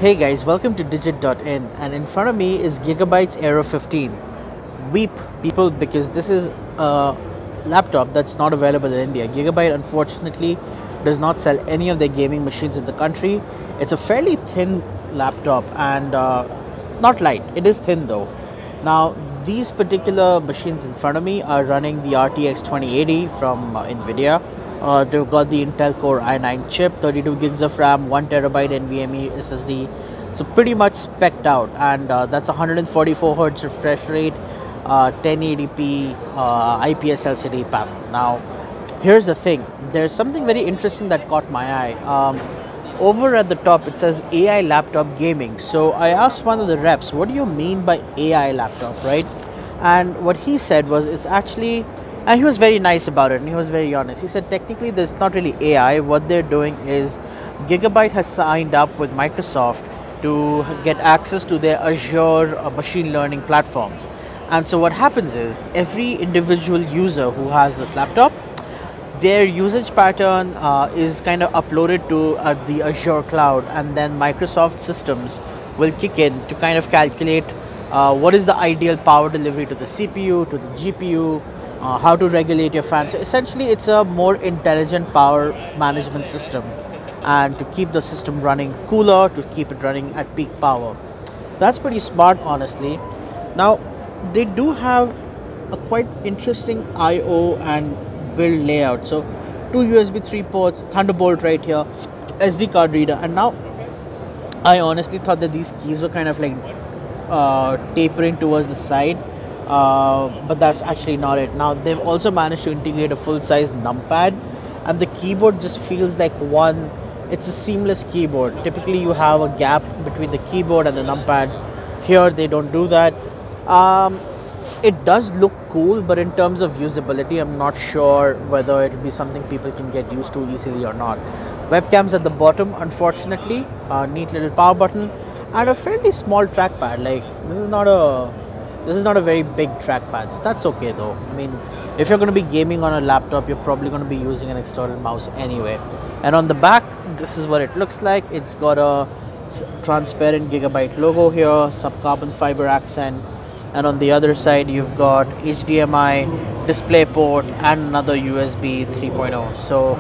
Hey guys, welcome to Digit.in, and in front of me is Gigabyte's Aero 15. Weep people, because this is a laptop that's not available in India. Gigabyte unfortunately does not sell any of their gaming machines in the country. It's a fairly thin laptop and not light, it is thin though. Now these particular machines in front of me are running the RTX 2080 from NVIDIA. They've got the Intel Core i9 chip, 32 gigs of RAM, 1 terabyte NVMe SSD. So pretty much specced out, and that's 144 Hz refresh rate, 1080p IPS LCD panel. Now, here's the thing. There's something very interesting that caught my eye. Over at the top, it says AI laptop gaming. So I asked one of the reps, what do you mean by AI laptop, right? And what he said was, it's actually, and he was very nice about it, and he was very honest. He said technically there's not really AI. What they're doing is Gigabyte has signed up with Microsoft to get access to their Azure machine learning platform. And so what happens is every individual user who has this laptop, their usage pattern is kind of uploaded to the Azure cloud, and then Microsoft systems will kick in to kind of calculate what is the ideal power delivery to the CPU, to the GPU, how to regulate your fans. So essentially it's a more intelligent power management system, and to keep the system running cooler, to keep it running at peak power. That's pretty smart, honestly. Now they do have a quite interesting I/O and build layout. So 2 USB 3 ports, Thunderbolt right here, SD card reader. And now I honestly thought that these keys were kind of like tapering towards the side, but that's actually not it. Now they've also managed to integrate a full-size numpad, and the keyboard just feels like one. It's a seamless keyboard. Typically you have a gap between the keyboard and the numpad. Here they don't do that. It does look cool, but in terms of usability, I'm not sure whether it'll be something people can get used to easily or not. Webcams at the bottom, unfortunately. Neat little power button and a fairly small trackpad. Like this is not a very big trackpad, so that's okay though. I mean, if you're going to be gaming on a laptop, you're probably going to be using an external mouse anyway. And on the back, this is what it looks like. It's got a transparent Gigabyte logo here, some carbon fiber accent, and on the other side you've got HDMI display port and another USB 3.0. so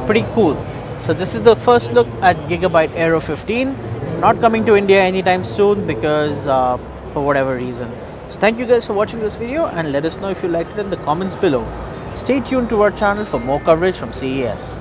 pretty cool. So this is the first look at Gigabyte Aero 15. Not coming to India anytime soon because for whatever reason. So thank you guys for watching this video, and let us know if you liked it in the comments below. Stay tuned to our channel for more coverage from CES.